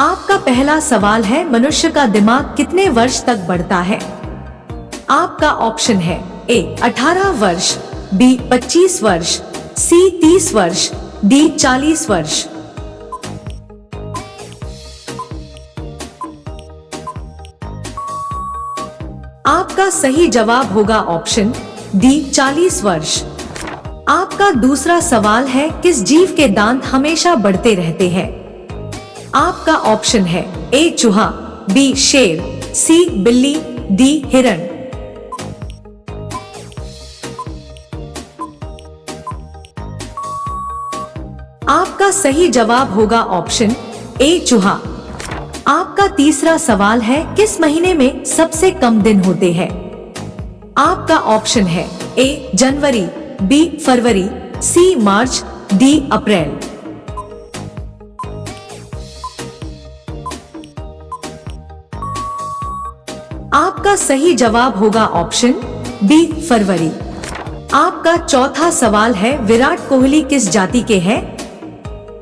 आपका पहला सवाल है, मनुष्य का दिमाग कितने वर्ष तक बढ़ता है? आपका ऑप्शन है ए 18 वर्ष, बी 25 वर्ष, सी 30 वर्ष, डी 40 वर्ष। आपका सही जवाब होगा ऑप्शन डी 40 वर्ष। आपका दूसरा सवाल है, किस जीव के दांत हमेशा बढ़ते रहते हैं? आपका ऑप्शन है ए चूहा, बी शेर, सी बिल्ली, डी हिरण। आपका सही जवाब होगा ऑप्शन ए चूहा। आपका तीसरा सवाल है, किस महीने में सबसे कम दिन होते हैं? आपका ऑप्शन है ए जनवरी, बी फरवरी, सी मार्च, डी अप्रैल। आपका सही जवाब होगा ऑप्शन बी फरवरी। आपका चौथा सवाल है, विराट कोहली किस जाति के हैं?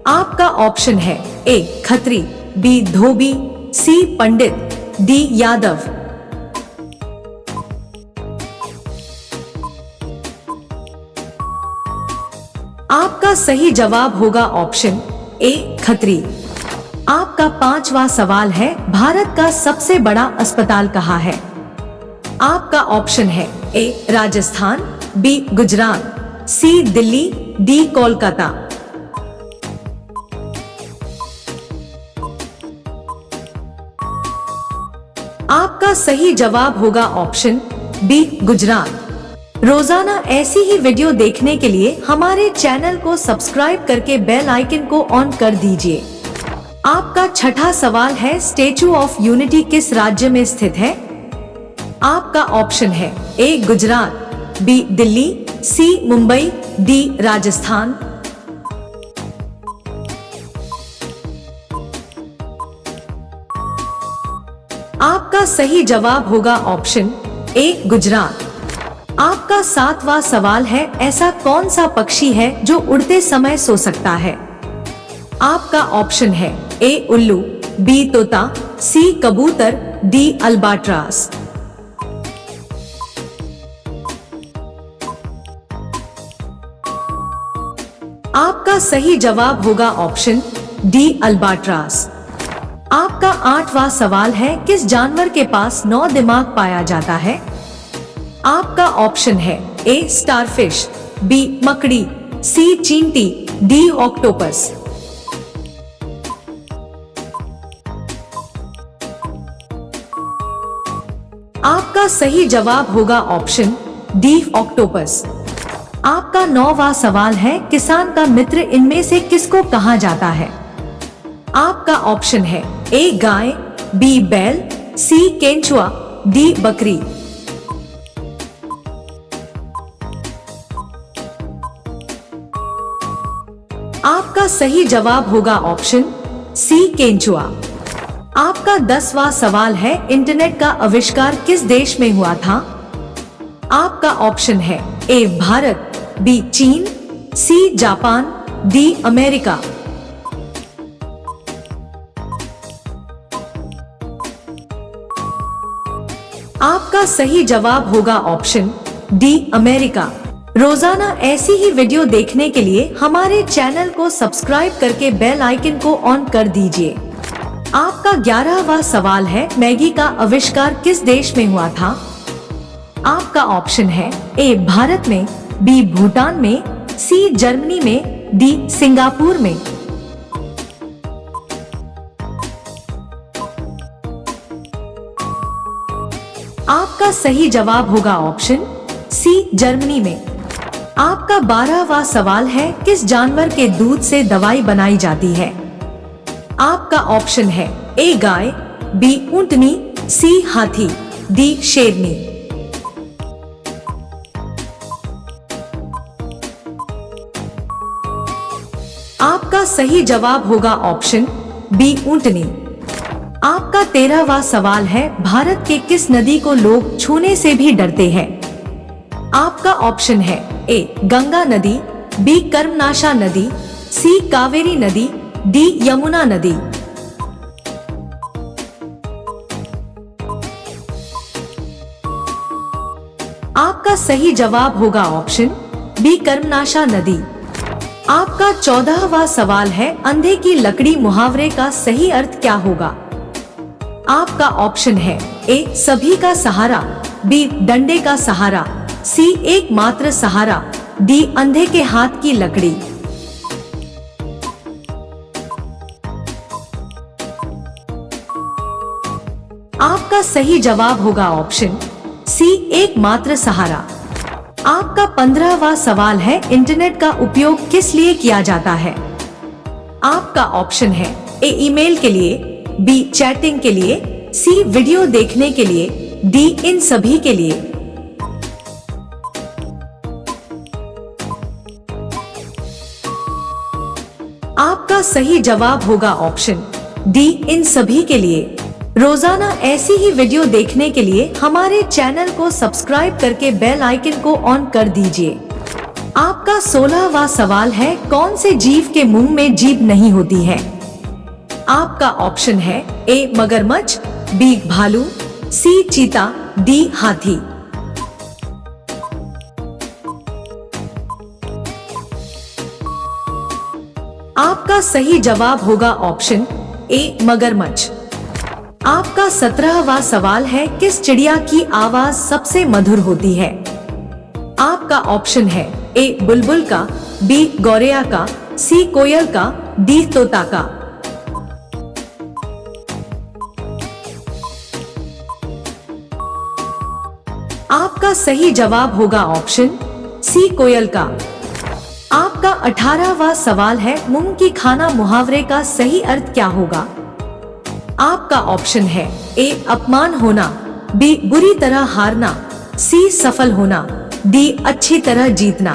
आपका ऑप्शन है ए खत्री, बी धोबी, सी पंडित, डी यादव। आपका सही जवाब होगा ऑप्शन ए खत्री। आपका पांचवा सवाल है, भारत का सबसे बड़ा अस्पताल कहाँ है? आपका ऑप्शन है ए राजस्थान, बी गुजरात, सी दिल्ली, डी कोलकाता। आपका सही जवाब होगा ऑप्शन बी गुजरात। रोजाना ऐसी ही वीडियो देखने के लिए हमारे चैनल को सब्सक्राइब करके बेल आइकन को ऑन कर दीजिए। आपका छठा सवाल है, स्टैचू ऑफ यूनिटी किस राज्य में स्थित है? आपका ऑप्शन है ए गुजरात, बी दिल्ली, सी मुंबई, डी राजस्थान। आपका सही जवाब होगा ऑप्शन ए गुजरात। आपका सातवां सवाल है, ऐसा कौन सा पक्षी है जो उड़ते समय सो सकता है? आपका ऑप्शन है ए उल्लू, बी तोता, सी कबूतर, डी अल्बाट्रास। आपका सही जवाब होगा ऑप्शन डी अल्बाट्रास। आपका आठवां सवाल है, किस जानवर के पास 9 दिमाग पाया जाता है? आपका ऑप्शन है ए स्टारफिश, बी मकड़ी, सी चींटी, डी ऑक्टोपस। आपका सही जवाब होगा ऑप्शन डी ऑक्टोपस। आपका 9वां सवाल है, किसान का मित्र इनमें से किसको कहा जाता है? आपका ऑप्शन है ए गाय, बी बैल, सी केंचुआ, डी बकरी। आपका सही जवाब होगा ऑप्शन सी केंचुआ। आपका 10वां सवाल है, इंटरनेट का आविष्कार किस देश में हुआ था? आपका ऑप्शन है ए भारत, बी चीन, सी जापान, डी अमेरिका। आपका सही जवाब होगा ऑप्शन डी अमेरिका। रोजाना ऐसी ही वीडियो देखने के लिए हमारे चैनल को सब्सक्राइब करके बेल आइकन को ऑन कर दीजिए। आपका 11वां सवाल है, मैगी का आविष्कार किस देश में हुआ था? आपका ऑप्शन है ए भारत में, बी भूटान में, सी जर्मनी में, डी सिंगापुर में। आपका सही जवाब होगा ऑप्शन सी जर्मनी में। आपका 12वां सवाल है, किस जानवर के दूध से दवाई बनाई जाती है? आपका ऑप्शन है ए गाय, बी ऊंटनी, सी हाथी, डी शेरनी। आपका सही जवाब होगा ऑप्शन बी ऊंटनी। आपका 13वां सवाल है, भारत के किस नदी को लोग छूने से भी डरते हैं? आपका ऑप्शन है ए गंगा नदी, बी कर्मनाशा नदी, सी कावेरी नदी, डी यमुना नदी। आपका सही जवाब होगा ऑप्शन बी कर्मनाशा नदी। आपका 14वां सवाल है, अंधे की लकड़ी मुहावरे का सही अर्थ क्या होगा? आपका ऑप्शन है ए सभी का सहारा, बी डंडे का सहारा, सी एकमात्र सहारा, डी अंधे के हाथ की लकड़ी। आपका सही जवाब होगा ऑप्शन सी एकमात्र सहारा। आपका 15वां सवाल है, इंटरनेट का उपयोग किस लिए किया जाता है? आपका ऑप्शन है ए ईमेल के लिए, बी चैटिंग के लिए, सी वीडियो देखने के लिए, डी इन सभी के लिए। आपका सही जवाब होगा ऑप्शन डी इन सभी के लिए। रोजाना ऐसी ही वीडियो देखने के लिए हमारे चैनल को सब्सक्राइब करके बेल आइकन को ऑन कर दीजिए। आपका 16वां सवाल है, कौन से जीव के मुंह में जीभ नहीं होती है? आपका ऑप्शन है ए मगरमच्छ, बी भालू, सी चीता, डी हाथी। आपका सही जवाब होगा ऑप्शन ए मगरमच्छ। आपका 17वां सवाल है, किस चिड़िया की आवाज सबसे मधुर होती है? आपका ऑप्शन है ए बुलबुल का, बी गौरैया का, सी कोयल का, डी तोता का। आपका सही जवाब होगा ऑप्शन सी कोयल का। आपका 18वां सवाल है, मूंग की खाना मुहावरे का सही अर्थ क्या होगा? आपका ऑप्शन है ए अपमान होना, बी बुरी तरह हारना, सी सफल होना, डी अच्छी तरह जीतना।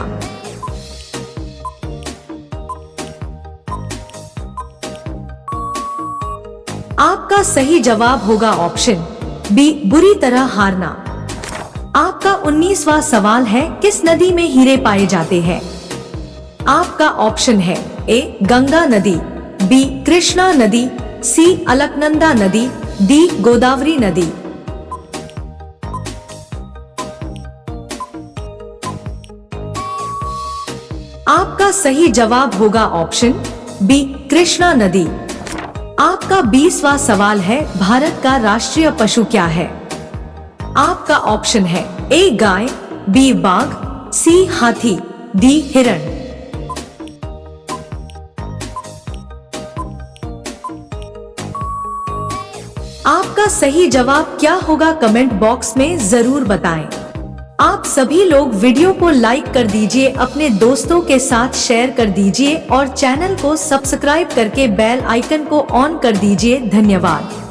आपका सही जवाब होगा ऑप्शन बी बुरी तरह हारना। आपका 19वां सवाल है, किस नदी में हीरे पाए जाते हैं? आपका ऑप्शन है ए गंगा नदी, बी कृष्णा नदी, सी अलकनंदा नदी, डी गोदावरी नदी। आपका सही जवाब होगा ऑप्शन बी कृष्णा नदी। आपका 20वां सवाल है, भारत का राष्ट्रीय पशु क्या है? आपका ऑप्शन है ए गाय, बी बाघ, सी हाथी, डी हिरण। आपका सही जवाब क्या होगा कमेंट बॉक्स में जरूर बताएं। आप सभी लोग वीडियो को लाइक कर दीजिए, अपने दोस्तों के साथ शेयर कर दीजिए और चैनल को सब्सक्राइब करके बेल आइकन को ऑन कर दीजिए। धन्यवाद।